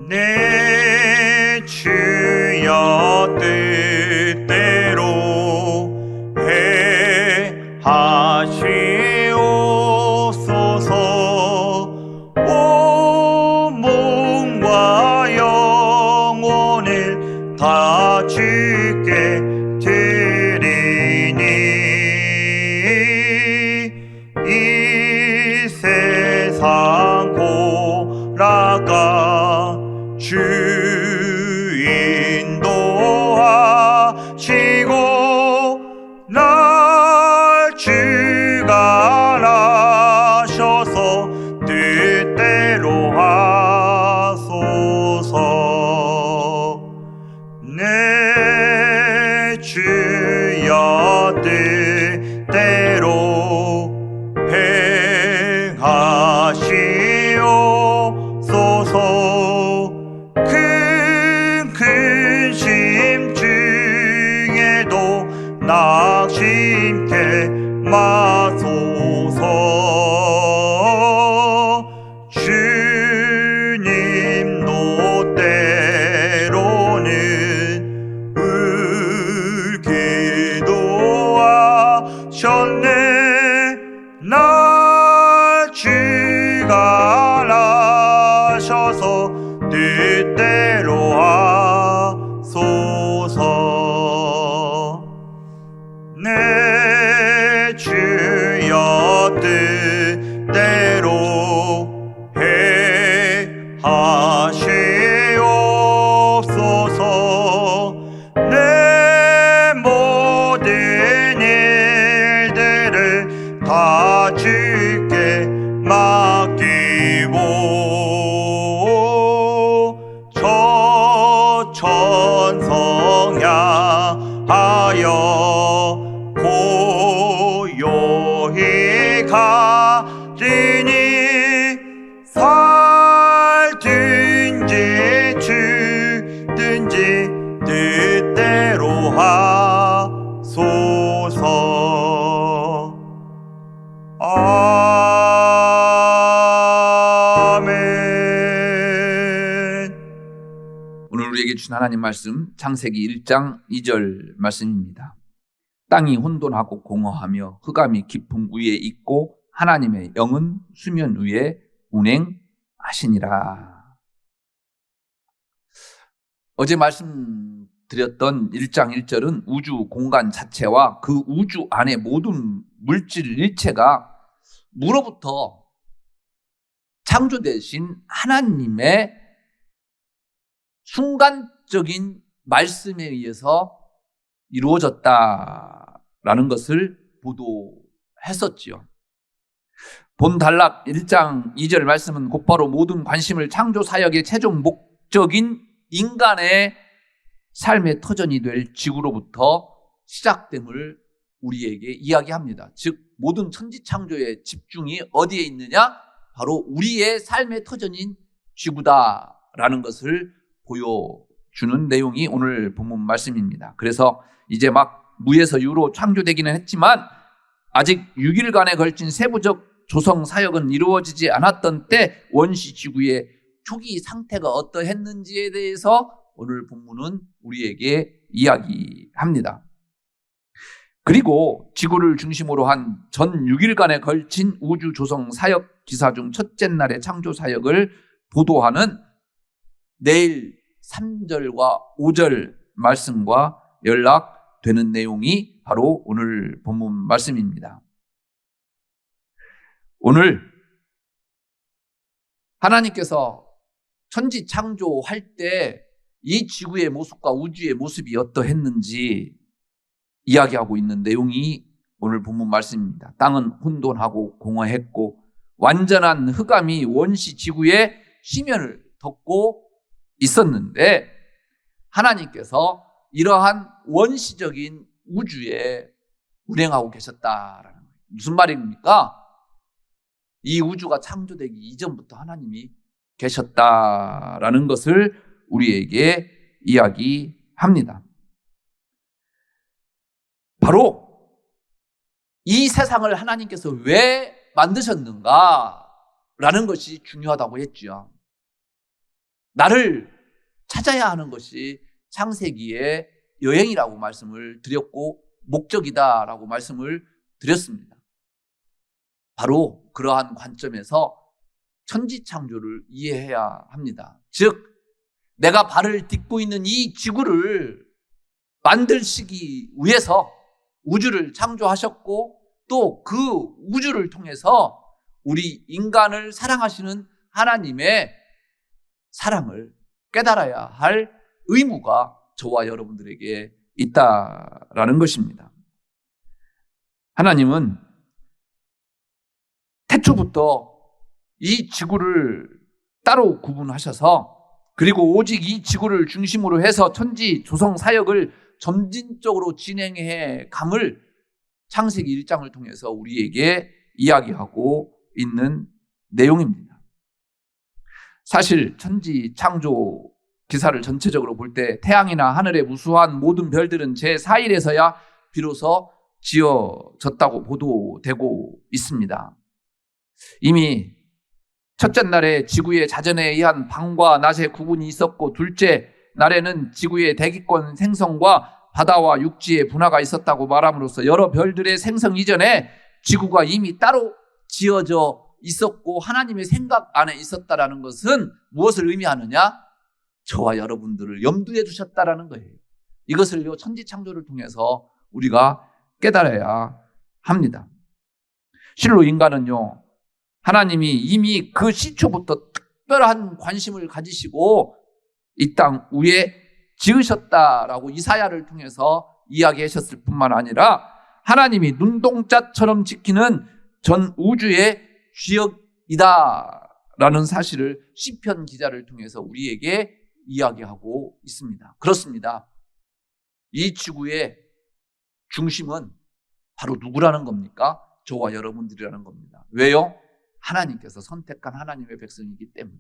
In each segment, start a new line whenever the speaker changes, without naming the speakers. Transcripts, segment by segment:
내 주여 뜻대로 하시옵소서. 온 몸과 영혼을 다 주께 드리니 이 세상 고라가 주인도 하시고 날 주가 하셔서 뜻대로 하소서. 내 주여 뜻대로 행하시옵소서. 큰 짐 중에도 낙심케 마소서. 주님도 때로는 울기도 하셨네. 날 주가 하셔서 뜻대로 하소서. 내 주여 뜻대로 행하시옵소서. 내 모든 일들을 다 주께 맡기고 천성 향하여 고요히 가리니 살든지 죽든지 뜻대로 하소서.
오늘 우리에게 주신 하나님 말씀 창세기 1장 2절 말씀입니다. 땅이 혼돈하고 공허하며 흑암이 깊음 위에 있고 하나님의 영은 수면 위에 운행하시니라. 어제 말씀드렸던 1장 1절은 우주 공간 자체와 그 우주 안의 모든 물질 일체가 무로부터 창조되신 하나님의 순간적인 말씀에 의해서 이루어졌다라는 것을 보도했었지요. 본단락 1장 2절 말씀은 곧바로 모든 관심을 창조 사역의 최종 목적인 인간의 삶의 터전이 될 지구로부터 시작됨을 우리에게 이야기합니다. 즉 모든 천지창조의 집중이 어디에 있느냐? 바로 우리의 삶의 터전인 지구다라는 것을 보여주는 내용이 오늘 본문 말씀입니다. 그래서 이제 막 무에서 유로 창조되기는 했지만 아직 6일간에 걸친 세부적 조성 사역은 이루어지지 않았던 때 원시 지구의 초기 상태가 어떠했는지에 대해서 오늘 본문은 우리에게 이야기합니다. 그리고 지구를 중심으로 한 전 6일간에 걸친 우주 조성 사역 기사 중 첫째 날의 창조 사역을 보도하는 내일 3절과 5절 말씀과 연락되는 내용이 바로 오늘 본문 말씀입니다. 오늘 하나님께서 천지 창조할 때 이 지구의 모습과 우주의 모습이 어떠했는지 이야기하고 있는 내용이 오늘 본문 말씀입니다. 땅은 혼돈하고 공허했고 완전한 흑암이 원시 지구의 시면을 덮고 있었는데 하나님께서 이러한 원시적인 우주에 운행하고 계셨다라는 거예요. 무슨 말입니까? 이 우주가 창조되기 이전부터 하나님이 계셨다라는 것을 우리에게 이야기합니다. 바로 이 세상을 하나님께서 왜 만드셨는가라는 것이 중요하다고 했지요. 나를 찾아야 하는 것이 창세기의 여행이라고 말씀을 드렸고 목적이다라고 말씀을 드렸습니다. 바로 그러한 관점에서 천지창조를 이해해야 합니다. 즉 내가 발을 딛고 있는 이 지구를 만드시기 위해서 우주를 창조하셨고 또 그 우주를 통해서 우리 인간을 사랑하시는 하나님의 사랑을 깨달아야 할 의무가 저와 여러분들에게 있다라는 것입니다. 하나님은 태초부터 이 지구를 따로 구분하셔서 그리고 오직 이 지구를 중심으로 해서 천지 조성 사역을 점진적으로 진행해 감을 창세기 1장을 통해서 우리에게 이야기하고 있는 내용입니다. 사실 천지 창조 기사를 전체적으로 볼 때 태양이나 하늘의 무수한 모든 별들은 제4일에서야 비로소 지어졌다고 보도되고 있습니다. 이미 첫째 날에 지구의 자전에 의한 밤과 낮의 구분이 있었고 둘째 날에는 지구의 대기권 생성과 바다와 육지의 분화가 있었다고 말함으로써 여러 별들의 생성 이전에 지구가 이미 따로 지어져 있었고 하나님의 생각 안에 있었다라는 것은 무엇을 의미하느냐? 저와 여러분들을 염두에 두셨다라는 거예요. 이것을요 천지창조를 통해서 우리가 깨달아야 합니다. 실로 인간은요 하나님이 이미 그 시초부터 특별한 관심을 가지시고 이 땅 위에 지으셨다라고 이사야를 통해서 이야기하셨을 뿐만 아니라 하나님이 눈동자처럼 지키는 전 우주의 주역이다라는 사실을 시편 기자를 통해서 우리에게 이야기하고 있습니다. 그렇습니다. 이 지구의 중심은 바로 누구라는 겁니까? 저와 여러분들이라는 겁니다. 왜요? 하나님께서 선택한 하나님의 백성이기 때문에.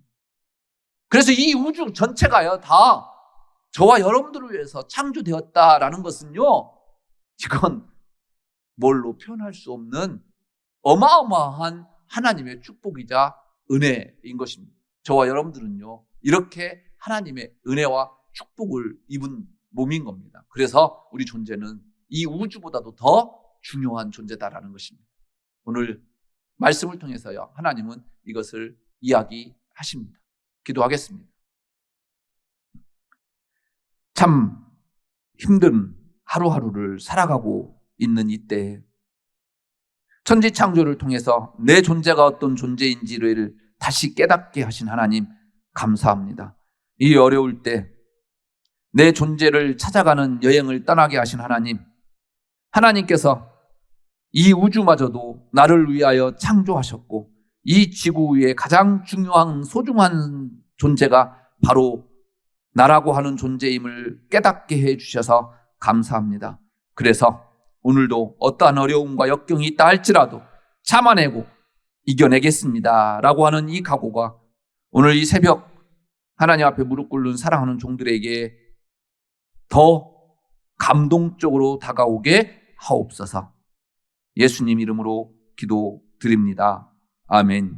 그래서 이 우주 전체가요 다 저와 여러분들을 위해서 창조되었다라는 것은요 이건 뭘로 표현할 수 없는 어마어마한 하나님의 축복이자 은혜인 것입니다. 저와 여러분들은요 이렇게 하나님의 은혜와 축복을 입은 몸인 겁니다. 그래서 우리 존재는 이 우주보다도 더 중요한 존재다라는 것입니다. 오늘 말씀을 통해서요 하나님은 이것을 이야기하십니다. 기도하겠습니다. 참 힘든 하루하루를 살아가고 있는 이때에 천지창조를 통해서 내 존재가 어떤 존재인지를 다시 깨닫게 하신 하나님 감사합니다. 이 어려울 때 내 존재를 찾아가는 여행을 떠나게 하신 하나님, 하나님께서 이 우주마저도 나를 위하여 창조하셨고 이 지구 위에 가장 중요한 소중한 존재가 바로 나라고 하는 존재임을 깨닫게 해주셔서 감사합니다. 그래서 오늘도 어떠한 어려움과 역경이 있다 할지라도 참아내고 이겨내겠습니다 라고 하는 이 각오가 오늘 이 새벽 하나님 앞에 무릎 꿇는 사랑하는 종들에게 더 감동적으로 다가오게 하옵소서. 예수님 이름으로 기도드립니다. 아멘.